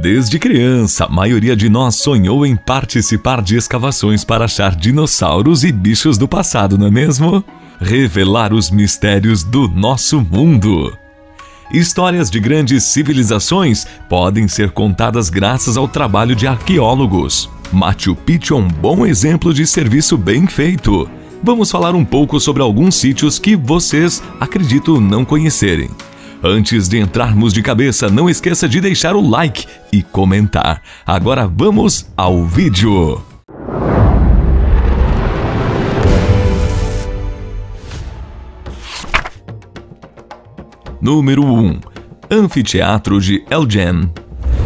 Desde criança, a maioria de nós sonhou em participar de escavações para achar dinossauros e bichos do passado, não é mesmo? Revelar os mistérios do nosso mundo. Histórias de grandes civilizações podem ser contadas graças ao trabalho de arqueólogos. Machu Picchu é um bom exemplo de serviço bem feito. Vamos falar um pouco sobre alguns sítios que vocês, acredito, não conhecerem. Antes de entrarmos de cabeça, não esqueça de deixar o like e comentar. Agora vamos ao vídeo. Número 1. Anfiteatro de El Jem.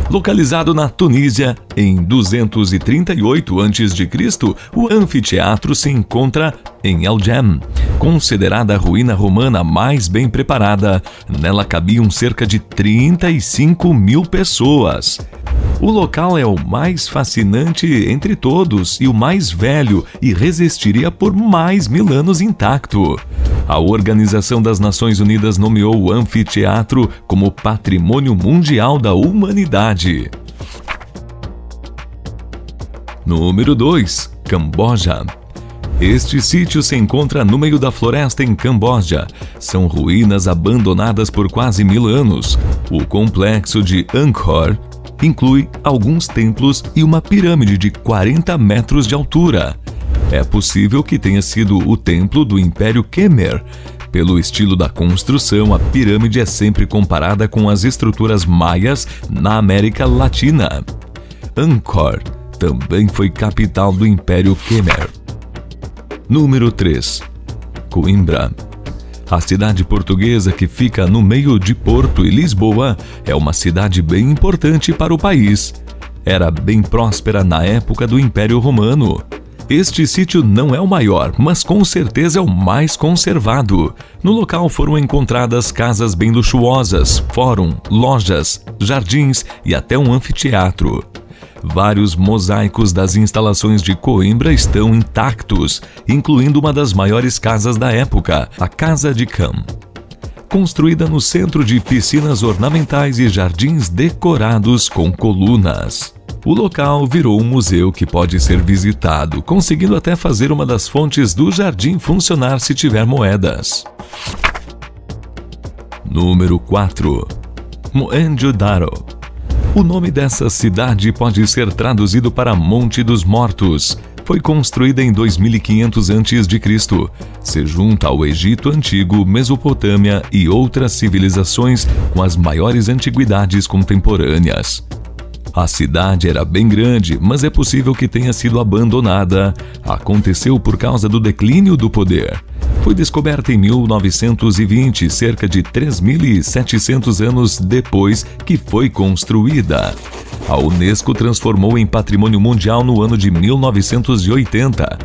Localizado na Tunísia, em 238 a.C., o anfiteatro se encontra em El Jem. Considerada a ruína romana mais bem preparada, nela cabiam cerca de 35.000 pessoas. O local é o mais fascinante entre todos e o mais velho e resistiria por mais 1000 anos intacto. A Organização das Nações Unidas nomeou o anfiteatro como Patrimônio Mundial da Humanidade. Número 2. Camboja. Este sítio se encontra no meio da floresta em Camboja. São ruínas abandonadas por quase 1000 anos. O complexo de Angkor inclui alguns templos e uma pirâmide de 40 metros de altura. É possível que tenha sido o templo do Império Khmer. Pelo estilo da construção, a pirâmide é sempre comparada com as estruturas maias na América Latina. Angkor também foi capital do Império Khmer. Número 3. Coimbra. A cidade portuguesa que fica no meio de Porto e Lisboa é uma cidade bem importante para o país. Era bem próspera na época do Império Romano. Este sítio não é o maior, mas com certeza é o mais conservado. No local foram encontradas casas bem luxuosas, fórum, lojas, jardins e até um anfiteatro. Vários mosaicos das instalações de Coimbra estão intactos, incluindo uma das maiores casas da época, a Casa de Cam. Construída no centro de piscinas ornamentais e jardins decorados com colunas. O local virou um museu que pode ser visitado, conseguindo até fazer uma das fontes do jardim funcionar se tiver moedas. Número 4. Mohenjo-Daro. O nome dessa cidade pode ser traduzido para Monte dos Mortos. Foi construída em 2500 a.C. Se junta ao Egito Antigo, Mesopotâmia e outras civilizações com as maiores antiguidades contemporâneas. A cidade era bem grande, mas é possível que tenha sido abandonada. Aconteceu por causa do declínio do poder. Foi descoberta em 1920, cerca de 3.700 anos depois que foi construída. A Unesco transformou em Patrimônio Mundial no ano de 1980.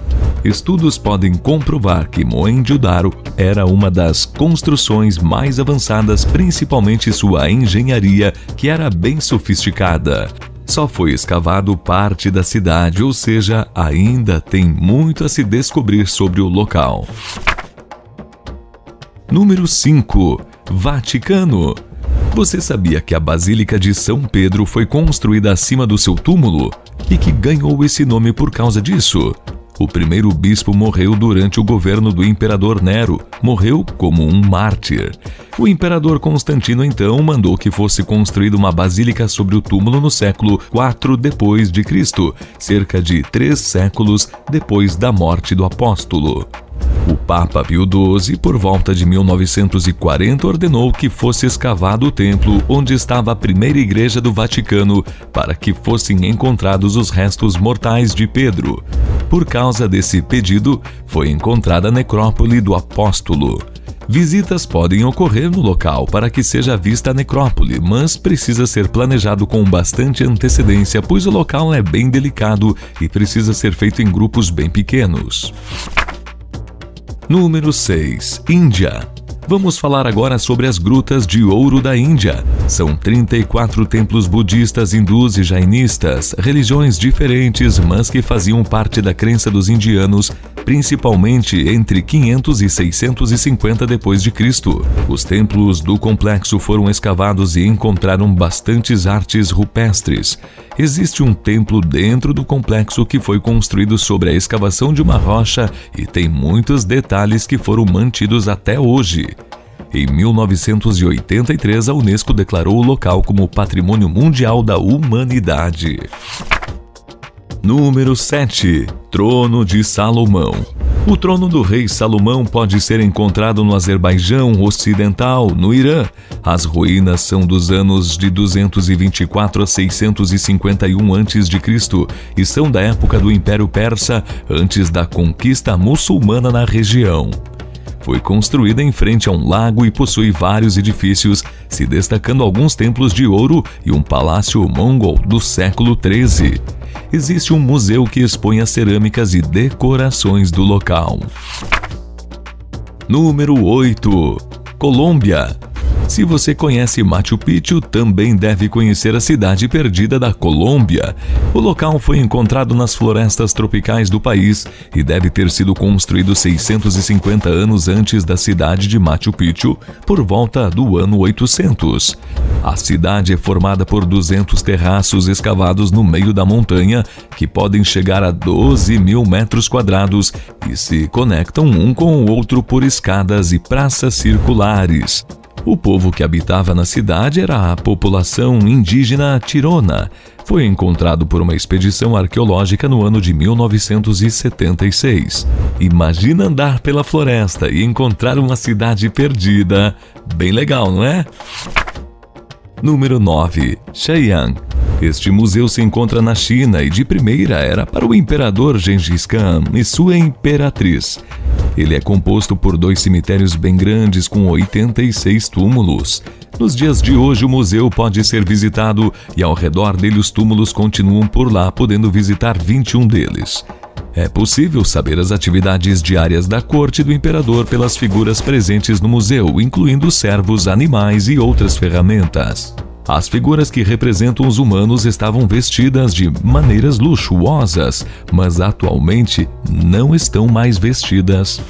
Estudos podem comprovar que Mohenjo-Daro era uma das construções mais avançadas, principalmente sua engenharia, que era bem sofisticada. Só foi escavado parte da cidade, ou seja, ainda tem muito a se descobrir sobre o local. Número 5. Vaticano. Você sabia que a Basílica de São Pedro foi construída acima do seu túmulo e que ganhou esse nome por causa disso? O primeiro bispo morreu durante o governo do imperador Nero, morreu como um mártir. O imperador Constantino então mandou que fosse construída uma basílica sobre o túmulo no século IV d.C., cerca de 3 séculos depois da morte do apóstolo. O Papa Pio XII, por volta de 1940, ordenou que fosse escavado o templo onde estava a primeira igreja do Vaticano para que fossem encontrados os restos mortais de Pedro. Por causa desse pedido, foi encontrada a necrópole do apóstolo. Visitas podem ocorrer no local para que seja vista a necrópole, mas precisa ser planejado com bastante antecedência, pois o local é bem delicado e precisa ser feito em grupos bem pequenos. Número 6. Índia. Vamos falar agora sobre as Grutas de Ouro da Índia. São 34 templos budistas, hindus e jainistas, religiões diferentes, mas que faziam parte da crença dos indianos, principalmente entre 500 e 650 d.C. Os templos do complexo foram escavados e encontraram bastantes artes rupestres. Existe um templo dentro do complexo que foi construído sobre a escavação de uma rocha e tem muitos detalhes que foram mantidos até hoje. Em 1983, a Unesco declarou o local como Patrimônio Mundial da Humanidade. Número 7. Trono de Salomão. O trono do rei Salomão pode ser encontrado no Azerbaijão Ocidental, no Irã. As ruínas são dos anos de 224 a 651 a.C. e são da época do Império Persa, antes da conquista muçulmana na região. Foi construída em frente a um lago e possui vários edifícios, se destacando alguns templos de ouro e um palácio mongol do século XIII. Existe um museu que expõe as cerâmicas e decorações do local. Número 8. Colômbia. Se você conhece Machu Picchu, também deve conhecer a cidade perdida da Colômbia. O local foi encontrado nas florestas tropicais do país e deve ter sido construído 650 anos antes da cidade de Machu Picchu, por volta do ano 800. A cidade é formada por 200 terraços escavados no meio da montanha, que podem chegar a 12 mil metros quadrados e se conectam um com o outro por escadas e praças circulares. O povo que habitava na cidade era a população indígena Tirona. Foi encontrado por uma expedição arqueológica no ano de 1976. Imagina andar pela floresta e encontrar uma cidade perdida. Bem legal, não é? Número 9. Xi'an. Este museu se encontra na China e de primeira era para o imperador Gengis Khan e sua imperatriz. Ele é composto por 2 cemitérios bem grandes com 86 túmulos. Nos dias de hoje o museu pode ser visitado e ao redor dele os túmulos continuam por lá, podendo visitar 21 deles. É possível saber as atividades diárias da corte do imperador pelas figuras presentes no museu, incluindo servos, animais e outras ferramentas. As figuras que representam os humanos estavam vestidas de maneiras luxuosas, mas atualmente não estão mais vestidas.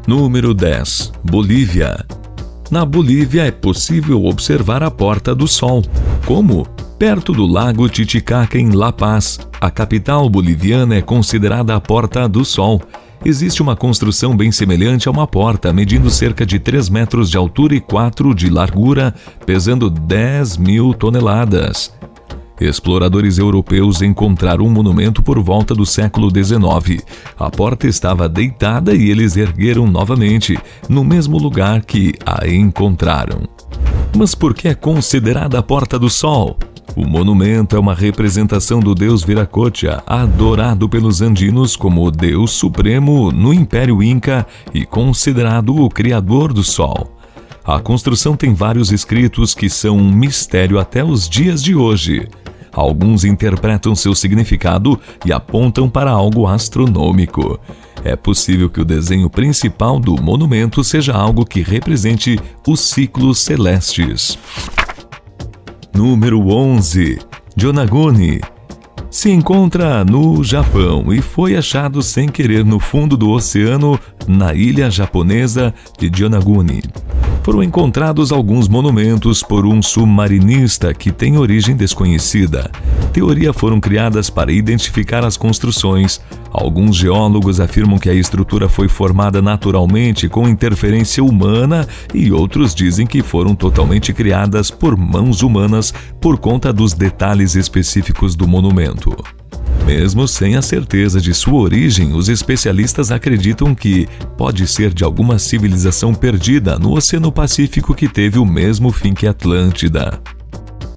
Número 10. Bolívia. Na Bolívia é possível observar a Porta do Sol. Como? Perto do lago Titicaca, em La Paz, a capital boliviana é considerada a Porta do Sol. Existe uma construção bem semelhante a uma porta, medindo cerca de 3 metros de altura e 4 de largura, pesando 10 mil toneladas. Exploradores europeus encontraram um monumento por volta do século XIX. A porta estava deitada e eles ergueram novamente, no mesmo lugar que a encontraram. Mas por que é considerada a Porta do Sol? O monumento é uma representação do deus Viracocha, adorado pelos andinos como o deus supremo no Império Inca e considerado o criador do sol. A construção tem vários escritos que são um mistério até os dias de hoje. Alguns interpretam seu significado e apontam para algo astronômico. É possível que o desenho principal do monumento seja algo que represente os ciclos celestes. Número 11. Yonaguni. Se encontra no Japão e foi achado sem querer no fundo do oceano, na ilha japonesa de Yonaguni. Foram encontrados alguns monumentos por um submarinista que tem origem desconhecida. Teorias foram criadas para identificar as construções. Alguns geólogos afirmam que a estrutura foi formada naturalmente com interferência humana e outros dizem que foram totalmente criadas por mãos humanas por conta dos detalhes específicos do monumento. Mesmo sem a certeza de sua origem, os especialistas acreditam que pode ser de alguma civilização perdida no Oceano Pacífico que teve o mesmo fim que Atlântida.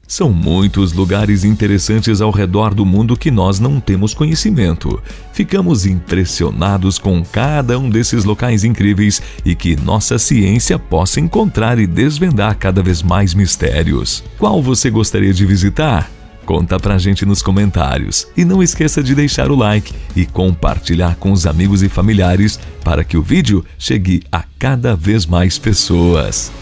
São muitos lugares interessantes ao redor do mundo que nós não temos conhecimento. Ficamos impressionados com cada um desses locais incríveis e que nossa ciência possa encontrar e desvendar cada vez mais mistérios. Qual você gostaria de visitar? Conta pra gente nos comentários e não esqueça de deixar o like e compartilhar com os amigos e familiares para que o vídeo chegue a cada vez mais pessoas.